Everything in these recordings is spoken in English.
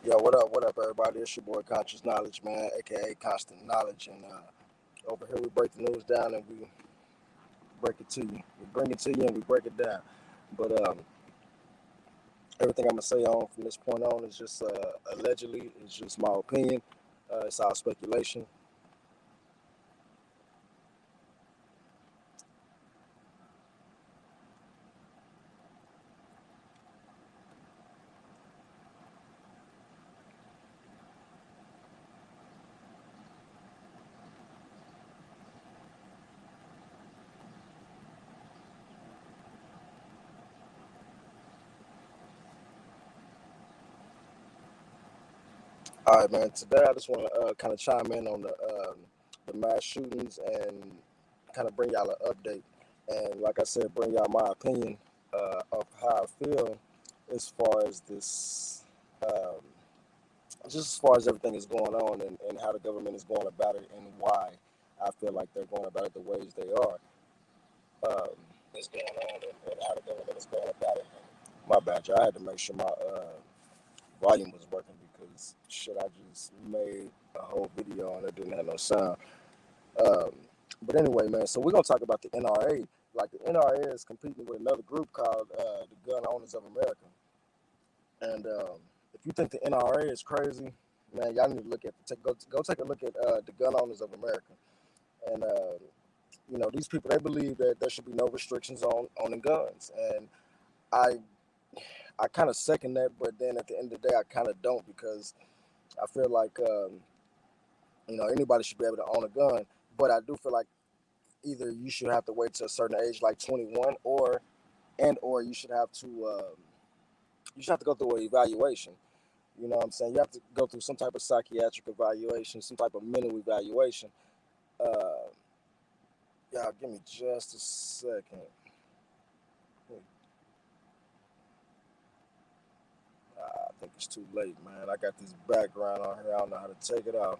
Yo, what up, everybody? It's your boy Conscious Knowledge, man, aka Constant Knowledge, and over here we break the news down and we break it to you. We bring it to you and we break it down. But everything I'm gonna say on from this point on is just allegedly. It's just my opinion. It's all speculation. All right, man. Today I just want to kind of chime in on the mass shootings and kind of bring y'all an update. And like I said, bring y'all my opinion of how I feel as far as this. Um, just as far as everything is going on and how the government is going about it and why I feel like they're going about it the ways they are. Um, is going on and how the government is going about it. My bad, y'all. I had to make sure my volume was working because shit, I just made a whole video and it didn't have no sound. Um, but anyway, man, so we're gonna talk about the NRA. Like the NRA is competing with another group called the Gun Owners of America. And if you think the NRA is crazy, man, y'all need to look at go take a look at the Gun Owners of America. And these people, they believe that there should be no restrictions on owning guns. And I I kind of second that, but then at the end of the day, I kind of don't because I feel like anybody should be able to own a gun. But I do feel like either you should have to wait to a certain age, like 21, or you should have to go through an evaluation. You know what I'm saying? You have to go through some type of psychiatric evaluation, some type of mental evaluation. Uh, y'all, give me just a second. I think it's too late, man. I got this background on here. I don't know how to take it off.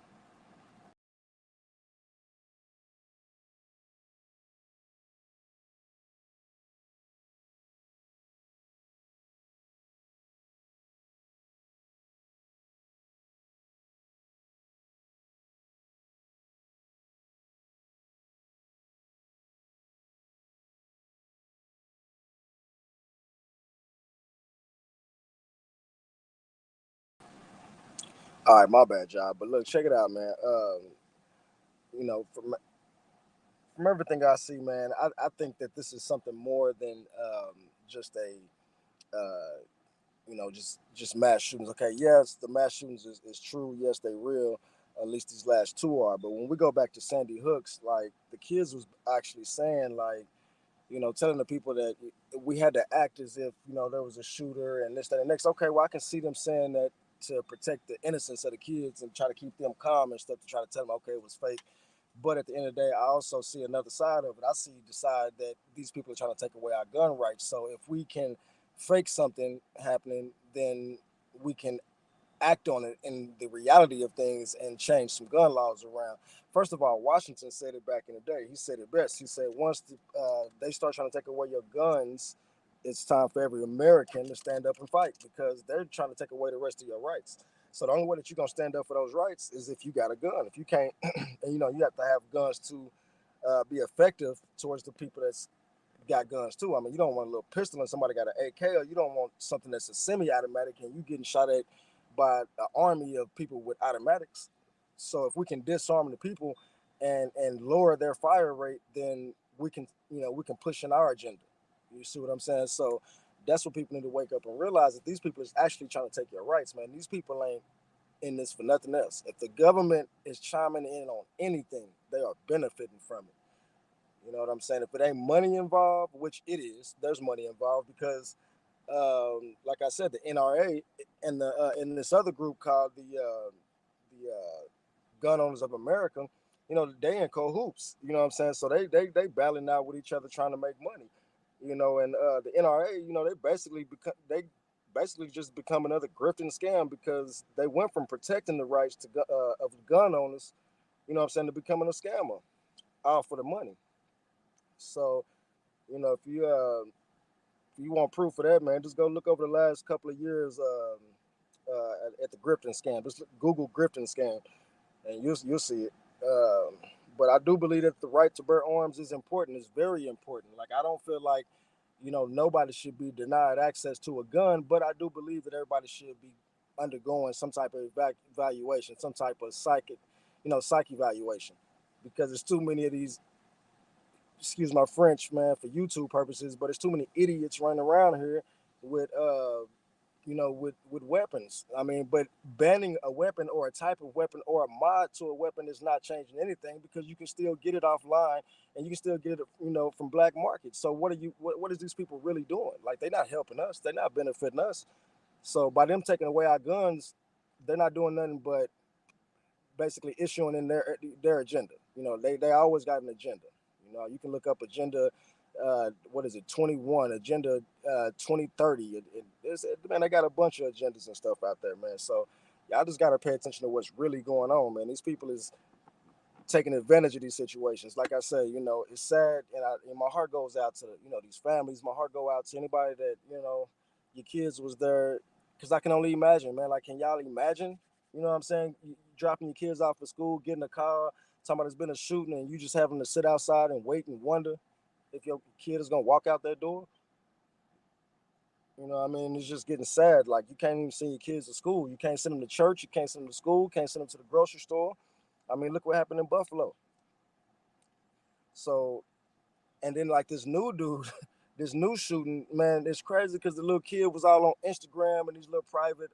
All right, my bad, y'all. But look, check it out, man. From everything I see, man, I think that this is something more than just just mass shootings. Okay, yes, the mass shootings is true. Yes, they real. At least these last two are. But when we go back to Sandy Hooks, like the kids was actually saying, like, telling the people that we had to act as if, there was a shooter and this, that, and next. Okay, well, I can see them saying that to protect the innocence of the kids and try to keep them calm and stuff to try to tell them, okay, it was fake. But at the end of the day, I also see another side of it. I see the side that these people are trying to take away our gun rights. So if we can fake something happening, then we can act on it in the reality of things and change some gun laws around. First of all, Washington said it back in the day. He said it best. He said once they start trying to take away your guns, it's time for every American to stand up and fight because they're trying to take away the rest of your rights. So the only way that you're gonna stand up for those rights is if you got a gun. If you can't, and you have to have guns to be effective towards the people that's got guns too. I mean, you don't want a little pistol and somebody got an AK, or you don't want something that's a semi-automatic and you getting shot at by an army of people with automatics. So if we can disarm the people and lower their fire rate, then we can push in our agenda. You see what I'm saying? So that's what people need to wake up and realize that these people is actually trying to take your rights, man. These people ain't in this for nothing else. If the government is chiming in on anything, they are benefiting from it. You know what I'm saying? If it ain't money involved, which it is, there's money involved because, like I said, the NRA and the in this other group called the Gun Owners of America, they in cahoots. You know what I'm saying? So they battling out with each other trying to make money. And the NRA, they basically just become another grifting scam because they went from protecting the rights of gun owners, what I'm saying, to becoming a scammer, all for the money. So, if you want proof of that, man, just go look over the last couple of years. at the Grifton scam. Just Google Grifton scam, and you'll see it. Um, but I do believe that the right to bear arms is important. It's very important. Like I don't feel like nobody should be denied access to a gun, but I do believe that everybody should be undergoing some type of evaluation, some type of psych evaluation, because there's too many of these. Excuse my French, man, for YouTube purposes, but there's too many idiots running around here with with weapons. I mean, but banning a weapon or a type of weapon or a mod to a weapon is not changing anything, because you can still get it offline and you can still get it, from black markets. So what is these people really doing? Like, they're not helping us. They're not benefiting us. So by them taking away our guns, they're not doing nothing but basically issuing in their agenda. They always got an agenda. You can look up agenda. What is it? 21 agenda 2030. Man, they got a bunch of agendas and stuff out there, man. So y'all just gotta pay attention to what's really going on, man. These people is taking advantage of these situations. Like I say, it's sad, and my heart goes out to these families. My heart go out to anybody that your kids was there, because I can only imagine, man. Like, can y'all imagine? You know what I'm saying? You dropping your kids off at school, getting a car, talking about there's been a shooting, and you just having to sit outside and wait and wonder if your kid is gonna walk out that door. You know what I mean? It's just getting sad. Like, you can't even send your kids to school. You can't send them to church. You can't send them to school. Can't send them to the grocery store. I mean, look what happened in Buffalo. So, and then like this new dude, this new shooting, man, it's crazy because the little kid was all on Instagram and these little private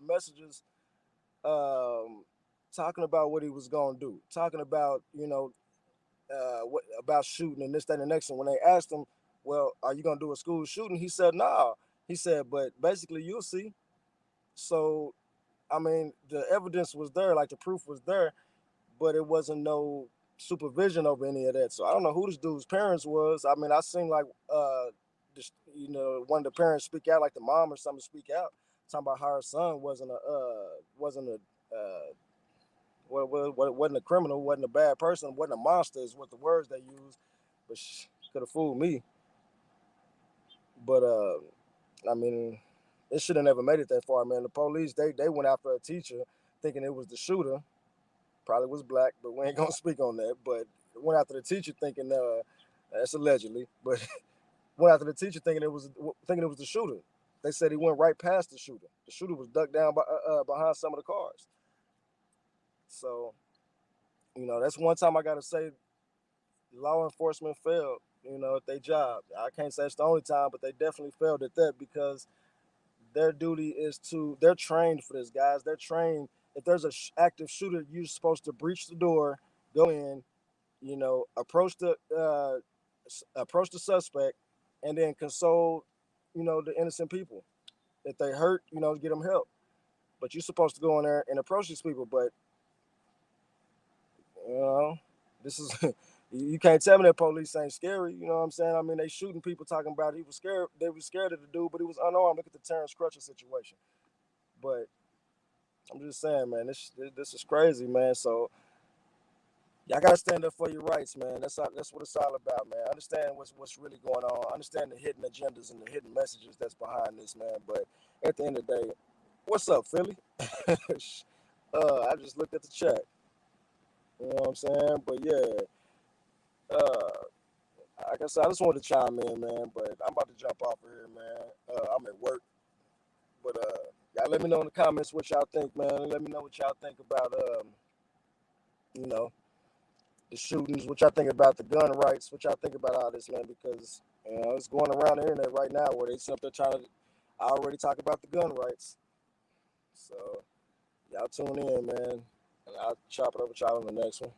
messages, um, talking about what he was gonna do, talking about what about shooting and this, that, and the next one. When they asked him, well, are you gonna do a school shooting? He said, nah. He said, but basically you'll see. So, I mean, the evidence was there, like the proof was there, but it wasn't no supervision over any of that. So I don't know who this dude's parents was. I mean, I seen like one of the parents speak out, like the mom or something, speak out, talking about how her son wasn't a wasn't a criminal, wasn't a bad person, wasn't a monster, is what the words they used. But she could have fooled me. But I mean, it should have never made it that far, man. The police, they went after a teacher thinking it was the shooter. Probably was black, but we ain't gonna speak on that. But went after the teacher thinking that's allegedly, but went after the teacher thinking it was the shooter. They said he went right past the shooter. The shooter was ducked down behind some of the cars. So that's one time I gotta say law enforcement failed. At their job. I can't say it's the only time, but they definitely failed at that, because their duty is they're trained for this, guys. They're trained. If there's a active shooter, you're supposed to breach the door, go in, approach the suspect, and then console, the innocent people. If they hurt, get them help. But you're supposed to go in there and approach these people. But this is you can't tell me that police ain't scary. You know what I'm saying? I mean, they shooting people, talking about he was scared. They were scared of the dude, but he was unarmed. Look at the Terrence Crutcher situation. But I'm just saying, man, this is crazy, man. So y'all gotta stand up for your rights, man. That's what it's all about, man. Understand what's really going on. Understand the hidden agendas and the hidden messages that's behind this, man. But at the end of the day, what's up, Philly? I just looked at the chat. You know what I'm saying? But yeah, like I said, I just wanted to chime in, man. But I'm about to jump off of here, man. I'm at work. But y'all let me know in the comments what y'all think, man. Let me know what y'all think about you know, the shootings, what y'all think about the gun rights, what y'all think about all this, man, because it's going around the internet right now where they sit up there trying to already talk about the gun rights. So y'all tune in, man, and I'll chop it up with y'all on the next one.